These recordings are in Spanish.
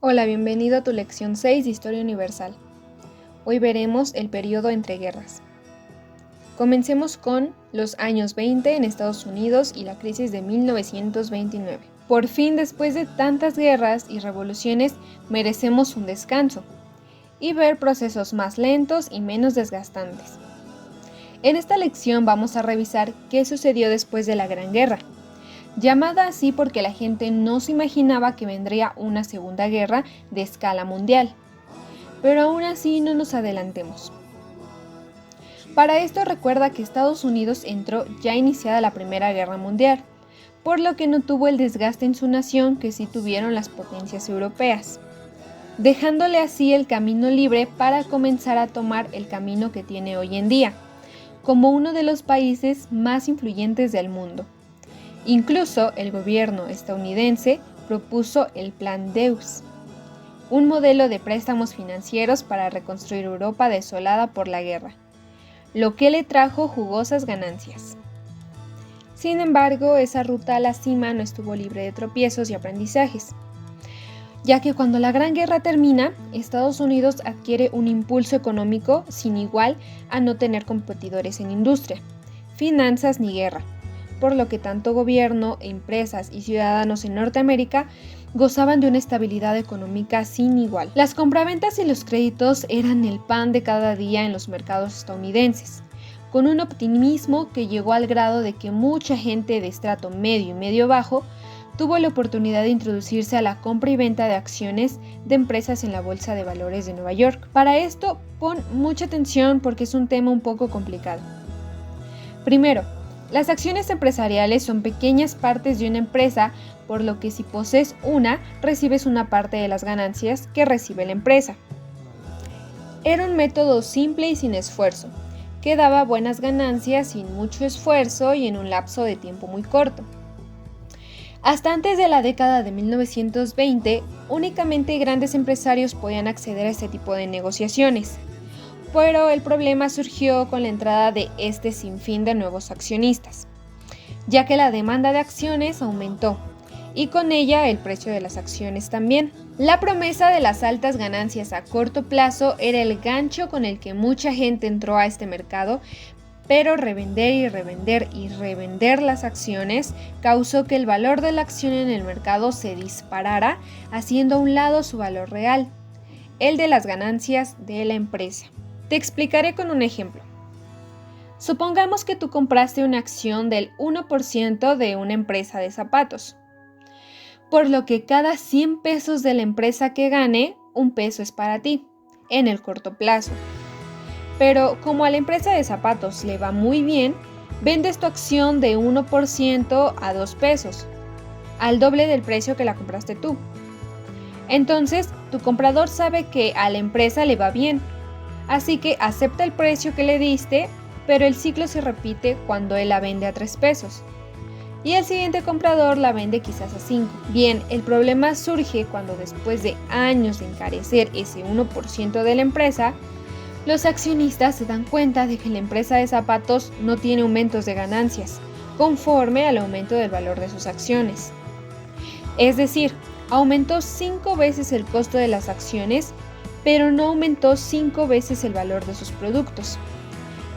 Hola, bienvenido a tu lección 6 de Historia Universal. Hoy veremos el periodo entre guerras. Comencemos con los años 20 en Estados Unidos y la crisis de 1929. Por fin, después de tantas guerras y revoluciones, merecemos un descanso y ver procesos más lentos y menos desgastantes. En esta lección vamos a revisar qué sucedió después de la Gran Guerra, llamada así porque la gente no se imaginaba que vendría una segunda guerra de escala mundial. Pero aún así no nos adelantemos. Para esto recuerda que Estados Unidos entró ya iniciada la Primera Guerra Mundial, por lo que no tuvo el desgaste en su nación que sí tuvieron las potencias europeas, dejándole así el camino libre para comenzar a tomar el camino que tiene hoy en día, como uno de los países más influyentes del mundo. Incluso el gobierno estadounidense propuso el Plan Deus, un modelo de préstamos financieros para reconstruir Europa desolada por la guerra, lo que le trajo jugosas ganancias. Sin embargo, esa ruta a la cima no estuvo libre de tropiezos y aprendizajes, ya que cuando la Gran Guerra termina, Estados Unidos adquiere un impulso económico sin igual a no tener competidores en industria, finanzas ni guerra, por lo que tanto gobierno, empresas y ciudadanos en Norteamérica gozaban de una estabilidad económica sin igual. Las compraventas y los créditos eran el pan de cada día en los mercados estadounidenses, con un optimismo que llegó al grado de que mucha gente de estrato medio y medio bajo tuvo la oportunidad de introducirse a la compra y venta de acciones de empresas en la Bolsa de Valores de Nueva York. Para esto, pon mucha atención porque es un tema un poco complicado. Primero, las acciones empresariales son pequeñas partes de una empresa, por lo que si posees una, recibes una parte de las ganancias que recibe la empresa. Era un método simple y sin esfuerzo, que daba buenas ganancias sin mucho esfuerzo y en un lapso de tiempo muy corto. Hasta antes de la década de 1920, únicamente grandes empresarios podían acceder a este tipo de negociaciones. Pero el problema surgió con la entrada de este sinfín de nuevos accionistas, ya que la demanda de acciones aumentó, y con ella el precio de las acciones también. La promesa de las altas ganancias a corto plazo era el gancho con el que mucha gente entró a este mercado, pero revender y revender y revender las acciones causó que el valor de la acción en el mercado se disparara, haciendo a un lado su valor real, el de las ganancias de la empresa. Te explicaré con un ejemplo. Supongamos que tú compraste una acción del 1% de una empresa de zapatos, por lo que cada 100 pesos de la empresa que gane, 1 peso es para ti, en el corto plazo. Pero como a la empresa de zapatos le va muy bien, vendes tu acción de 1% a 2 pesos, al doble del precio que la compraste tú. Entonces, tu comprador sabe que a la empresa le va bien, así que acepta el precio que le diste, pero el ciclo se repite cuando él la vende a 3 pesos. Y el siguiente comprador la vende quizás a 5. Bien, el problema surge cuando después de años de encarecer ese 1% de la empresa, los accionistas se dan cuenta de que la empresa de zapatos no tiene aumentos de ganancias, conforme al aumento del valor de sus acciones. Es decir, aumentó 5 veces el costo de las acciones, pero no aumentó 5 veces el valor de sus productos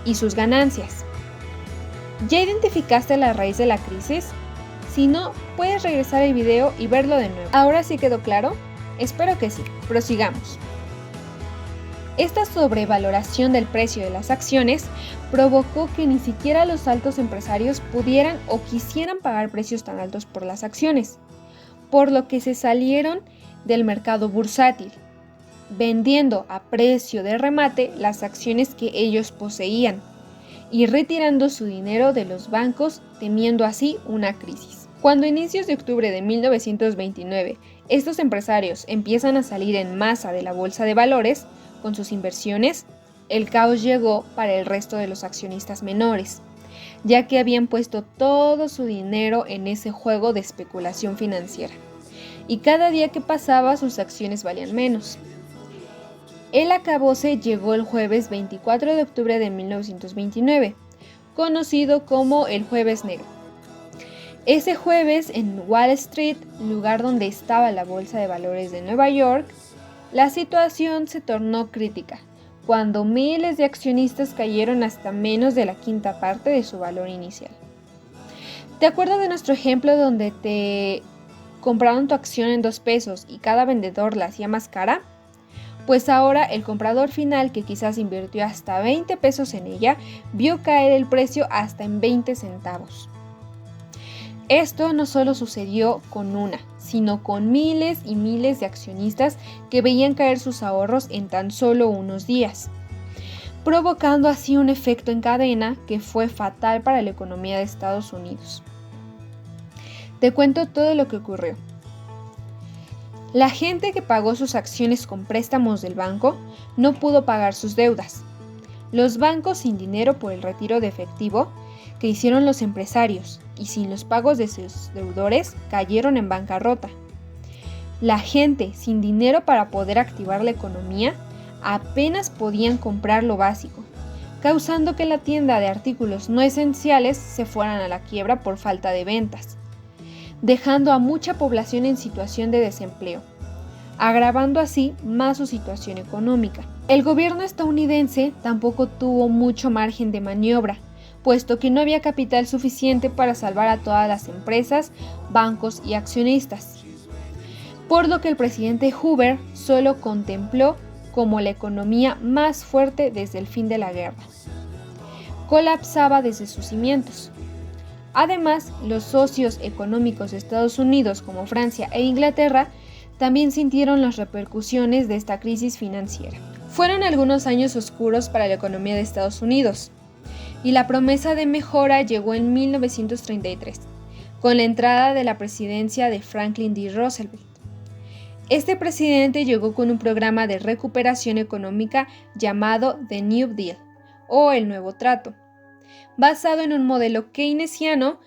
y sus ganancias. ¿Ya identificaste la raíz de la crisis? Si no, puedes regresar al video y verlo de nuevo. ¿Ahora sí quedó claro? Espero que sí. Prosigamos. Esta sobrevaloración del precio de las acciones provocó que ni siquiera los altos empresarios pudieran o quisieran pagar precios tan altos por las acciones, por lo que se salieron del mercado bursátil, vendiendo a precio de remate las acciones que ellos poseían y retirando su dinero de los bancos, temiendo así una crisis. Cuando a inicios de octubre de 1929 estos empresarios empiezan a salir en masa de la bolsa de valores con sus inversiones, el caos llegó para el resto de los accionistas menores, ya que habían puesto todo su dinero en ese juego de especulación financiera, y cada día que pasaba sus acciones valían menos. El acabose llegó el jueves 24 de octubre de 1929, conocido como el Jueves Negro, Ese jueves, en Wall Street, lugar donde estaba la Bolsa de Valores de Nueva York, la situación se tornó crítica, cuando miles de accionistas cayeron hasta menos de la quinta parte de su valor inicial. ¿Te acuerdas de nuestro ejemplo donde te compraron tu acción en 2 pesos y cada vendedor la hacía más cara? Pues ahora el comprador final, que quizás invirtió hasta 20 pesos en ella, vio caer el precio hasta en 20 centavos. Esto no solo sucedió con una, sino con miles y miles de accionistas que veían caer sus ahorros en tan solo unos días, provocando así un efecto en cadena que fue fatal para la economía de Estados Unidos. Te cuento todo lo que ocurrió. La gente que pagó sus acciones con préstamos del banco no pudo pagar sus deudas. Los bancos sin dinero por el retiro de efectivo que hicieron los empresarios y sin los pagos de sus deudores cayeron en bancarrota. La gente sin dinero para poder activar la economía apenas podían comprar lo básico, causando que la tienda de artículos no esenciales se fueran a la quiebra por falta de ventas, dejando a mucha población en situación de desempleo, agravando así más su situación económica. El gobierno estadounidense tampoco tuvo mucho margen de maniobra, puesto que no había capital suficiente para salvar a todas las empresas, bancos y accionistas, por lo que el presidente Hoover solo contempló como la economía más fuerte desde el fin de la guerra. Colapsaba desde sus cimientos. Además, los socios económicos de Estados Unidos como Francia e Inglaterra también sintieron las repercusiones de esta crisis financiera. Fueron algunos años oscuros para la economía de Estados Unidos, y la promesa de mejora llegó en 1933, con la entrada de la presidencia de Franklin D. Roosevelt. Este presidente llegó con un programa de recuperación económica llamado The New Deal, o el Nuevo Trato, basado en un modelo keynesiano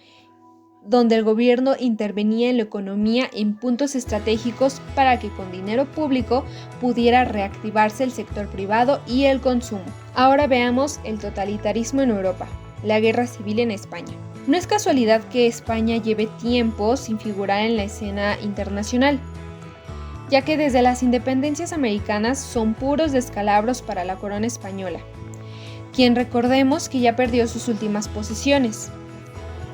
donde el gobierno intervenía en la economía en puntos estratégicos para que con dinero público pudiera reactivarse el sector privado y el consumo. Ahora veamos el totalitarismo en Europa, la guerra civil en España. No es casualidad que España lleve tiempo sin figurar en la escena internacional, ya que desde las independencias americanas son puros descalabros para la corona española, quien recordemos que ya perdió sus últimas posiciones,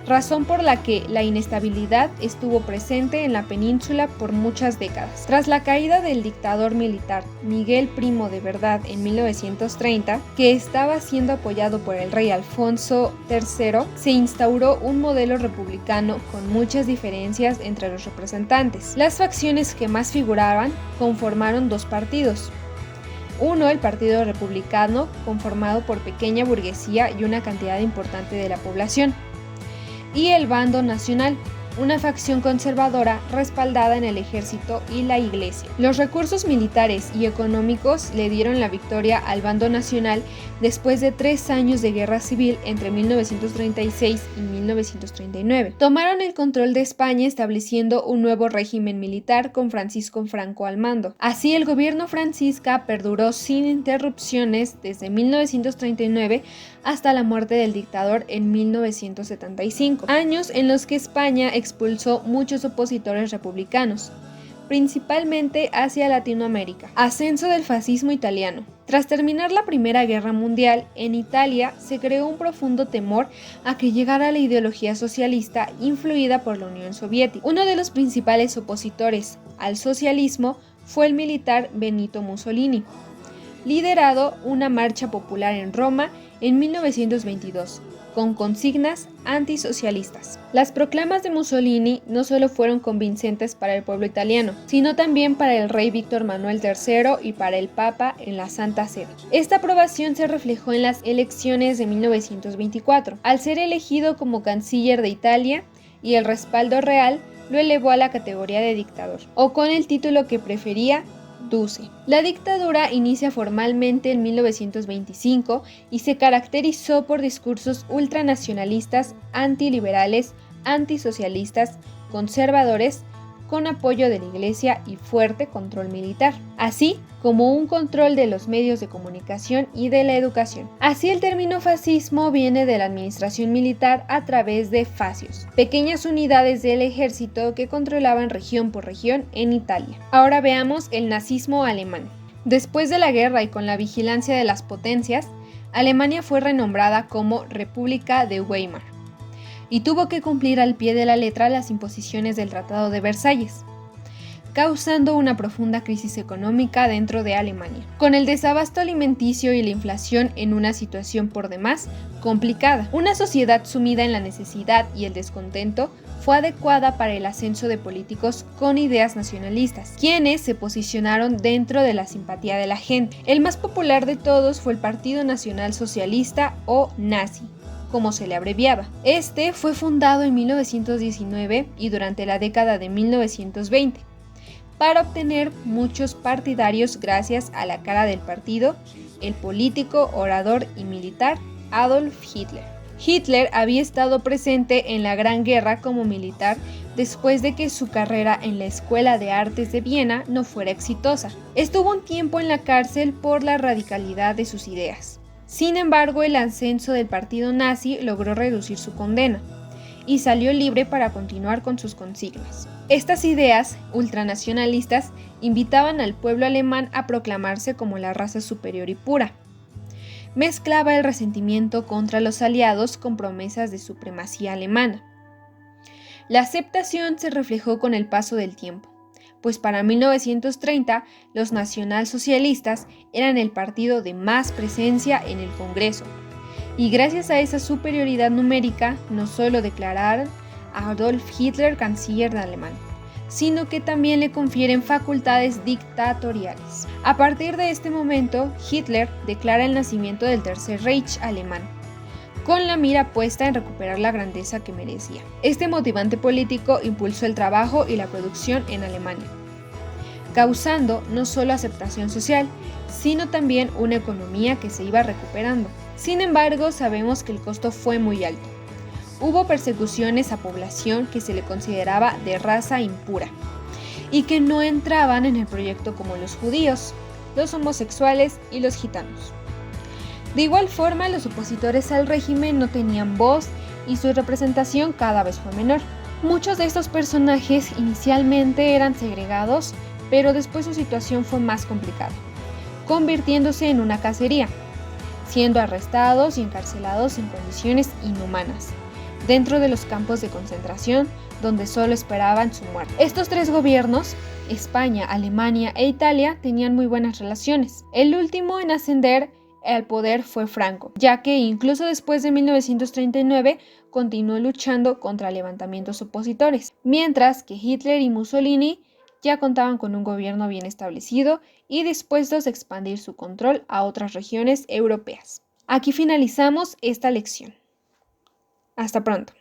razón por la que la inestabilidad estuvo presente en la península por muchas décadas. Tras la caída del dictador militar Miguel Primo de Verdad en 1930, que estaba siendo apoyado por el rey Alfonso III, se instauró un modelo republicano con muchas diferencias entre los representantes. Las facciones que más figuraban conformaron 2 partidos. Uno, el Partido Republicano, conformado por pequeña burguesía y una cantidad importante de la población, y el Bando Nacional, una facción conservadora respaldada en el ejército y la iglesia. Los recursos militares y económicos le dieron la victoria al Bando Nacional después de 3 años de guerra civil entre 1936 y 1939. Tomaron el control de España estableciendo un nuevo régimen militar con Francisco Franco al mando. Así el gobierno franquista perduró sin interrupciones desde 1939 hasta la muerte del dictador en 1975, años en los que España expulsó muchos opositores republicanos, principalmente hacia Latinoamérica. Ascenso del fascismo italiano. Tras terminar la Primera Guerra Mundial, en Italia se creó un profundo temor a que llegara la ideología socialista influida por la Unión Soviética. Uno de los principales opositores al socialismo fue el militar Benito Mussolini, liderado una marcha popular en Roma en 1922, con consignas antisocialistas. Las proclamas de Mussolini no solo fueron convincentes para el pueblo italiano, sino también para el rey Víctor Manuel III y para el Papa en la Santa Sede. Esta aprobación se reflejó en las elecciones de 1924, al ser elegido como canciller de Italia, y el respaldo real lo elevó a la categoría de dictador, o con el título que prefería, Duce. La dictadura inicia formalmente en 1925 y se caracterizó por discursos ultranacionalistas, antiliberales, antisocialistas, conservadores, con apoyo de la Iglesia y fuerte control militar, así como un control de los medios de comunicación y de la educación. Así el término fascismo viene de la administración militar a través de fascios, pequeñas unidades del ejército que controlaban región por región en Italia. Ahora veamos el nazismo alemán. Después de la guerra y con la vigilancia de las potencias, Alemania fue renombrada como República de Weimar y tuvo que cumplir al pie de la letra las imposiciones del Tratado de Versalles, causando una profunda crisis económica dentro de Alemania, con el desabasto alimenticio y la inflación en una situación por demás complicada. Una sociedad sumida en la necesidad y el descontento fue adecuada para el ascenso de políticos con ideas nacionalistas, quienes se posicionaron dentro de la simpatía de la gente. El más popular de todos fue el Partido Nacional Socialista o nazi, como se le abreviaba. Este fue fundado en 1919 y durante la década de 1920, para obtener muchos partidarios gracias a la cara del partido, el político, orador y militar Adolf Hitler. Hitler había estado presente en la Gran Guerra como militar después de que su carrera en la Escuela de Artes de Viena no fuera exitosa. Estuvo un tiempo en la cárcel por la radicalidad de sus ideas. Sin embargo, el ascenso del partido nazi logró reducir su condena y salió libre para continuar con sus consignas. Estas ideas ultranacionalistas invitaban al pueblo alemán a proclamarse como la raza superior y pura. Mezclaba el resentimiento contra los aliados con promesas de supremacía alemana. La aceptación se reflejó con el paso del tiempo, pues para 1930 los nacionalsocialistas eran el partido de más presencia en el Congreso, y gracias a esa superioridad numérica no solo declararon a Adolf Hitler canciller de Alemania, sino que también le confieren facultades dictatoriales. A partir de este momento, Hitler declara el nacimiento del Tercer Reich alemán, con la mira puesta en recuperar la grandeza que merecía. Este motivante político impulsó el trabajo y la producción en Alemania, causando no solo aceptación social, sino también una economía que se iba recuperando. Sin embargo, sabemos que el costo fue muy alto. Hubo persecuciones a población que se le consideraba de raza impura y que no entraban en el proyecto, como los judíos, los homosexuales y los gitanos. De igual forma, los opositores al régimen no tenían voz y su representación cada vez fue menor. Muchos de estos personajes inicialmente eran segregados, pero después su situación fue más complicada, convirtiéndose en una cacería, siendo arrestados y encarcelados en condiciones inhumanas, dentro de los campos de concentración, donde solo esperaban su muerte. Estos tres gobiernos, España, Alemania e Italia, tenían muy buenas relaciones. El último en ascender al poder fue Franco, ya que incluso después de 1939 continuó luchando contra levantamientos opositores, mientras que Hitler y Mussolini ya contaban con un gobierno bien establecido y dispuestos a expandir su control a otras regiones europeas. Aquí finalizamos esta lección. Hasta pronto.